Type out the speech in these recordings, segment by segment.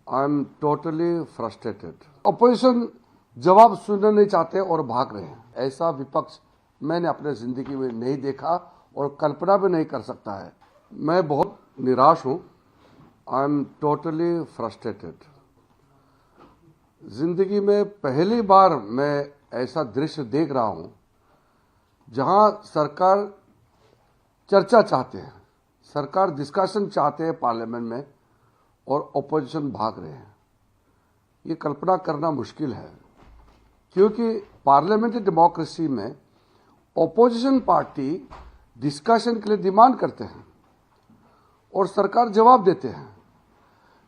I am totally frustrated. Opposition जवाब सुनना नहीं चाहते और भाग रहे हैं। ऐसा विपक्ष मैंने अपने जिंदगी में नहीं देखा और कल्पना भी नहीं कर सकता है। मैं बहुत निराश हूं। I am totally frustrated. जिंदगी में पहली बार मैं ऐसा दृश्य देख रहा हूं जहां सरकार चर्चा चाहते हैं, सरकार डिस्कशन चाहते हैं पार्लियामेंट में और ओपोजिशन भाग रहे हैं। ये कल्पना करना मुश्किल है क्योंकि पार्लियामेंट्री डेमोक्रेसी में ओपोजिशन पार्टी डिस्कशन के लिए डिमांड करते हैं और सरकार जवाब देते हैं।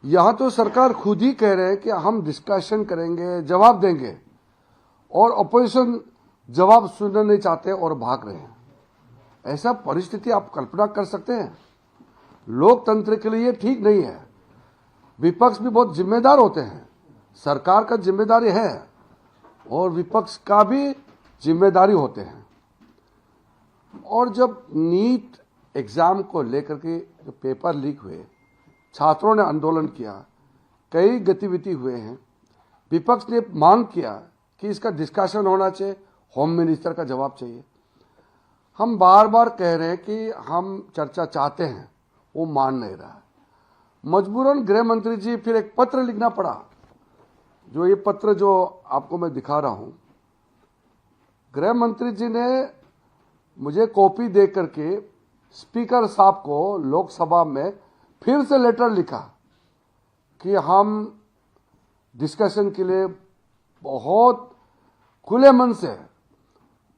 यहां तो सरकार खुद ही कह रहे हैं कि हम डिस्कशन करेंगे, जवाब देंगे, और ओपोजिशन जवाब सुनना नहीं चाहते और भाग रहे हैं। ऐसा परिस्थिति आप कल्पना कर सकते हैं? लोकतंत्र के लिए ठीक नहीं है। विपक्ष भी बहुत जिम्मेदार होते हैं। सरकार का जिम्मेदारी है और विपक्ष का भी जिम्मेदारी होते हैं। और जब नीट एग्जाम को लेकर के जो पेपर लीक हुए, छात्रों ने आंदोलन किया, कई गतिविधि हुए हैं, विपक्ष ने मांग किया कि इसका डिस्कशन होना चाहिए, होम मिनिस्टर का जवाब चाहिए। हम बार बार कह रहे हैं कि हम चर्चा चाहते हैं, वो मान नहीं रहा है। मजबूरन गृह मंत्री जी फिर एक पत्र लिखना पड़ा। जो ये पत्र जो आपको मैं दिखा रहा हूं, गृह मंत्री जी ने मुझे कॉपी दे करके स्पीकर साहब को लोकसभा में फिर से लेटर लिखा कि हम डिस्कशन के लिए बहुत खुले मन से,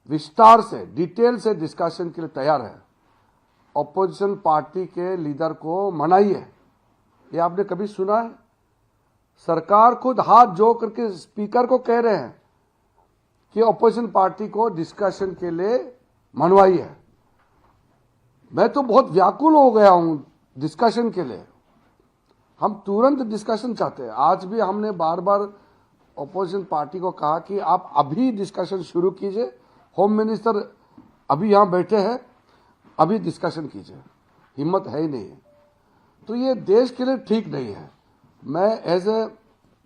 विस्तार से, डिटेल से डिस्कशन के लिए तैयार है। ऑपोजिशन पार्टी के लीडर को मनाइए। ये आपने कभी सुना है? सरकार खुद हाथ जोड़ करके स्पीकर को कह रहे हैं कि ऑपोजिशन पार्टी को डिस्कशन के लिए मनवाइए। मैं तो बहुत व्याकुल हो गया हूं डिस्कशन के लिए। हम तुरंत डिस्कशन चाहते हैं। आज भी हमने बार बार ऑपोजिशन पार्टी को कहा कि आप अभी डिस्कशन शुरू कीजिए, होम मिनिस्टर अभी यहां बैठे हैं, अभी डिस्कशन कीजिए। हिम्मत है ही नहीं है। तो ये देश के लिए ठीक नहीं है। मैं as a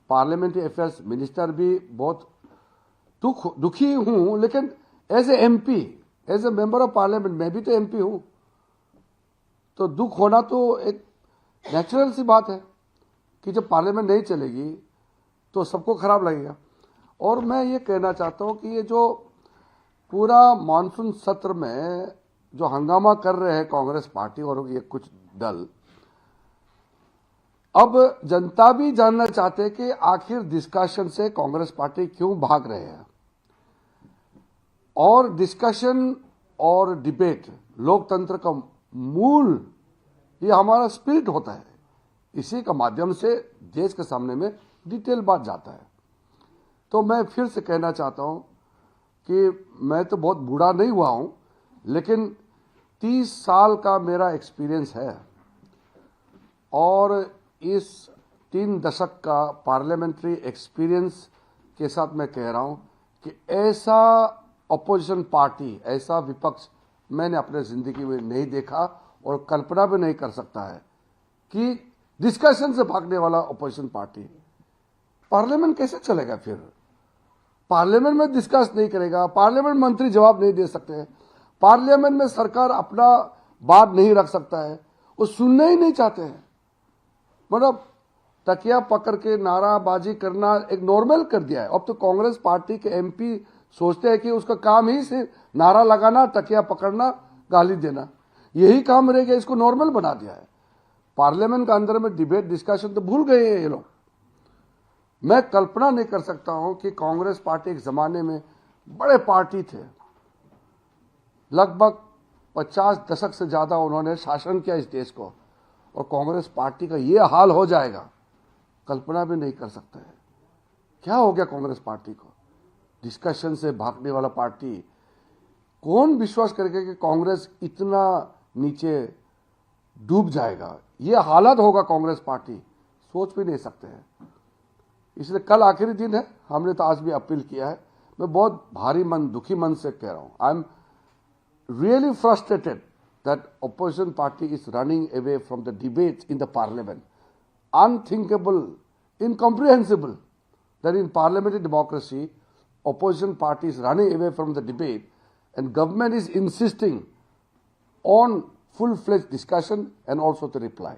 parliamentary affairs minister भी बहुत दुखी हूं, लेकिन as a MP, as a member of parliament, मैं भी तो एमपी हूं, तो दुख होना तो एक नेचुरल सी बात है कि जब पार्लियामेंट नहीं चलेगी तो सबको खराब लगेगा। और मैं ये कहना चाहता हूं कि ये जो पूरा मानसून सत्र में जो हंगामा कर रहे हैं कांग्रेस पार्टी और ये कुछ दल, अब जनता भी जानना चाहते हैं कि आखिर डिस्कशन से कांग्रेस पार्टी क्यों भाग रहे हैं। और डिस्कशन और डिबेट लोकतंत्र का मूल, ये हमारा स्पिरिट होता है। इसी का माध्यम से देश के सामने में डिटेल बात जाता है। तो मैं फिर से कहना चाहता हूं कि मैं तो बहुत बूढ़ा नहीं हुआ हूं, लेकिन 30 साल का मेरा एक्सपीरियंस है और इस 3 दशक का पार्लियामेंट्री एक्सपीरियंस के साथ मैं कह रहा हूं कि ऐसा अपोजिशन पार्टी, ऐसा विपक्ष मैंने अपने जिंदगी में नहीं देखा और कल्पना भी नहीं कर सकता है कि डिस्कशन से भागने वाला अपोजिशन पार्टी। पार्लियामेंट कैसे चलेगा फिर? पार्लियामेंट में डिस्कस नहीं करेगा, पार्लियामेंट मंत्री जवाब नहीं दे सकते हैं, पार्लियामेंट में सरकार अपना बात नहीं रख सकता है, वो सुनना ही नहीं चाहते हैं। मतलब तकिया पकड़ के नाराबाजी करना एक नॉर्मल कर दिया है। अब तो कांग्रेस पार्टी के एमपी सोचते हैं कि उसका काम ही सिर्फ नारा लगाना, तकिया पकड़ना, गाली देना, यही काम रह गया। इसको नॉर्मल बना दिया है। पार्लियामेंट के अंदर में डिबेट डिस्कशन तो भूल गए हैं ये लोग। मैं कल्पना नहीं कर सकता हूं कि कांग्रेस पार्टी एक जमाने में बड़े पार्टी थे, लगभग 50 दशक से ज्यादा उन्होंने शासन किया इस देश को, और कांग्रेस पार्टी का ये हाल हो जाएगा, कल्पना भी नहीं कर सकते हैं। क्या हो गया कांग्रेस पार्टी को? डिस्कशन से भागने वाला पार्टी। कौन विश्वास करेगा कि कांग्रेस इतना नीचे डूब जाएगा? ये हालत होगा कांग्रेस पार्टी, सोच भी नहीं सकते हैं। इसलिए कल आखिरी दिन है, हमने तो आज भी अपील किया है। मैं बहुत भारी मन, दुखी मन से कह रहा हूं, I am really frustrated that opposition party is running away from the debates in the parliament. Unthinkable incomprehensible that in parliamentary democracy, opposition parties running away from the debate and government is insisting on full-fledged discussion and also the reply.